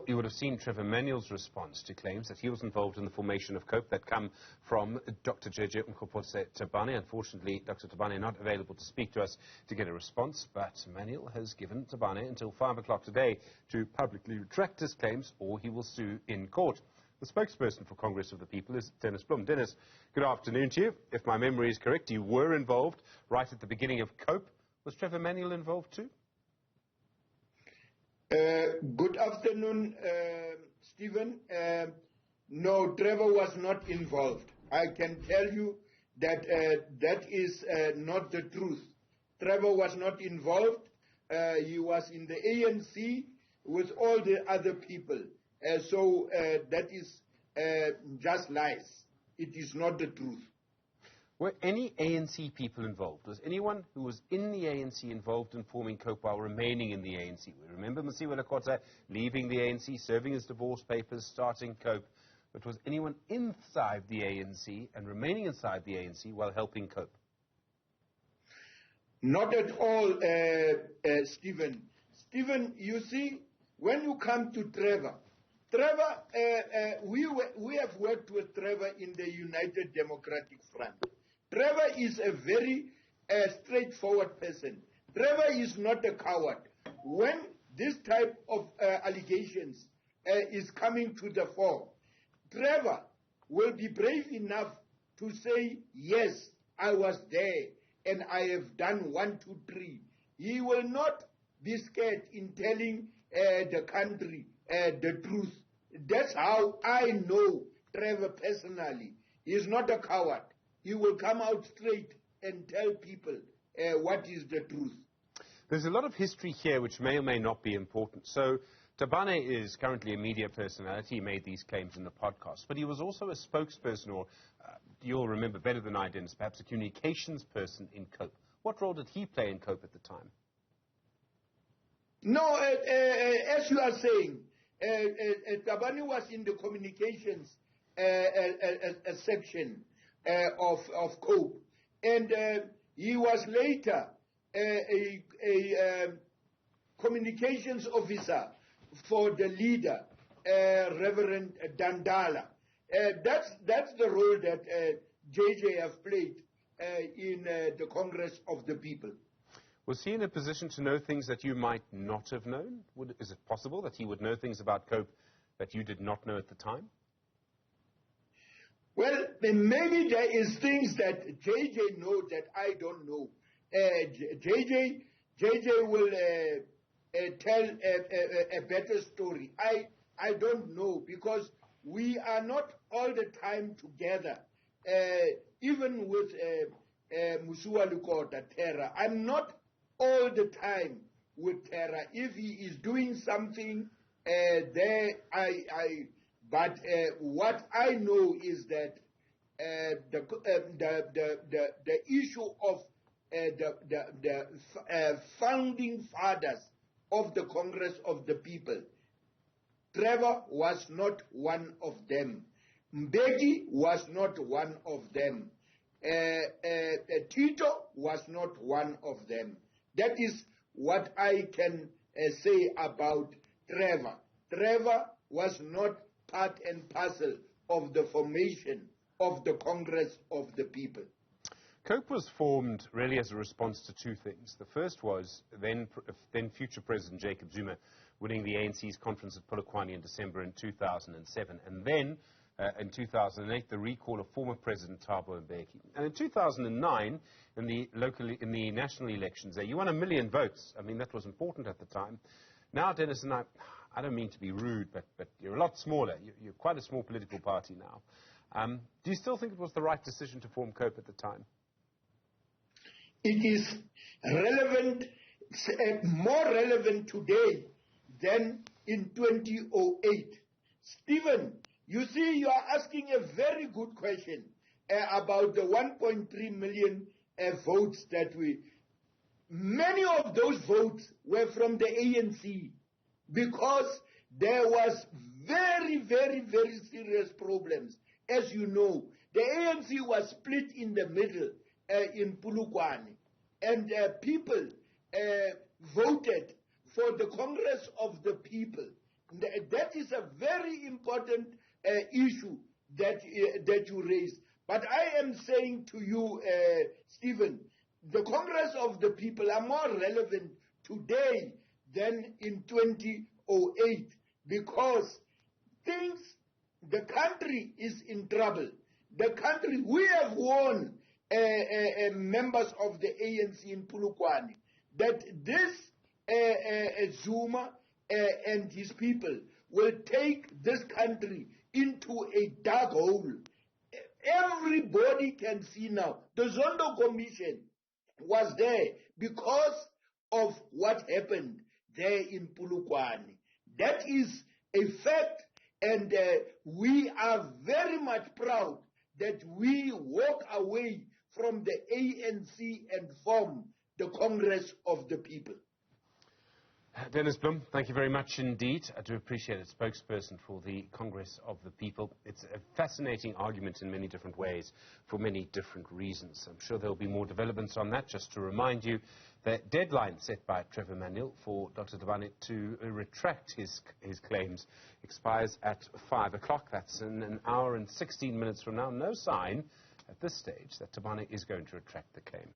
you would have seen Trevor Manuel's response to claims that he was involved in the formation of COPE that come from Dr. JJ Onkgopotse Tabane. Unfortunately, Dr. Tabane not available to speak to us to get a response, but Manuel has given Tabane until 5 o'clock today to publicly retract his claims or he will sue in court. The spokesperson for Congress of the People is Dennis Bloem. Dennis, good afternoon to you. If my memory is correct, you were involved right at the beginning of COPE. Was Trevor Manuel involved too? Good afternoon, Stephen. No, Trevor was not involved. I can tell you that that is not the truth. Trevor was not involved. He was in the ANC with all the other people. So that is just lies. It is not the truth. Were any ANC people involved? Was anyone who was in the ANC involved in forming COPE while remaining in the ANC? We remember Masiwa Lekota leaving the ANC, serving his divorce papers, starting COPE. But was anyone inside the ANC and remaining inside the ANC while helping COPE? Not at all, Stephen. Stephen, you see, when you come to Trevor, we have worked with Trevor in the United Democratic Front. Trevor is a very straightforward person. Trevor is not a coward. When this type of allegations is coming to the fore, Trevor will be brave enough to say, yes, I was there and I have done 1, 2, 3. He will not be scared in telling the country the truth. That's how I know Trevor personally. He is not a coward. He will come out straight and tell people what is the truth. There's a lot of history here which may or may not be important. So Tabane is currently a media personality. He made these claims in the podcast. But he was also a spokesperson, or you'll remember better than I, Dennis, perhaps a communications person in COPE. What role did he play in COPE at the time? No, as you are saying, Tabane was in the communications section of COPE, and he was later a communications officer for the leader, Reverend Dandala. That's the role that JJ have played in the Congress of the People. Was he in a position to know things that you might not have known? Is it possible that he would know things about COPE that you did not know at the time? Well, maybe there is things that JJ knows that I don't know. JJ will tell a better story. I don't know, because we are not all the time together. Even with Masiwa Lekota, Terra, I'm not all the time with Terra. If he is doing something but what I know is that the issue of the founding fathers of the Congress of the People, Trevor was not one of them. Mbeki was not one of them. Tito was not one of them. That is what I can say about Trevor. Trevor was not part and parcel of the formation of the Congress of the People. COPE was formed really as a response to two things. The first was then future President Jacob Zuma winning the ANC's conference at Polokwane in December in 2007. And then in 2008, the recall of former President Thabo Mbeki. And in 2009, in the national elections there, you won 1 million votes. I mean, that was important at the time. Now, Dennis, and I don't mean to be rude, but you're a lot smaller. You're quite a small political party now. Do you still think it was the right decision to form COPE at the time? It is relevant, more relevant today than in 2008. Stephen, you see, you are asking a very good question about the 1.3 million votes that many of those votes were from the ANC, because there was very, very, very serious problems. As you know, the ANC was split in the middle in Polokwane, and people voted for the Congress of the People. That is a very important issue that you raised. But I am saying to you, Stephen, the Congress of the People are more relevant today than in 2008 because the country is in trouble. The country, we have won members of the ANC in Polokwane that this Zuma and his people will take this country into a dark hole. Everybody can see now. The Zondo Commission was there because of what happened there in Polokwane. That is a fact, and we are very much proud that we walk away from the ANC and form the Congress of the People. Dennis Bloem, thank you very much indeed. I do appreciate it. Spokesperson for the Congress of the People. It's a fascinating argument in many different ways for many different reasons. I'm sure there will be more developments on that. Just to remind you, the deadline set by Trevor Manuel for Dr. Tabane to retract his claims expires at 5 o'clock. That's in an hour and 16 minutes from now. No sign at this stage that Tabane is going to retract the claim.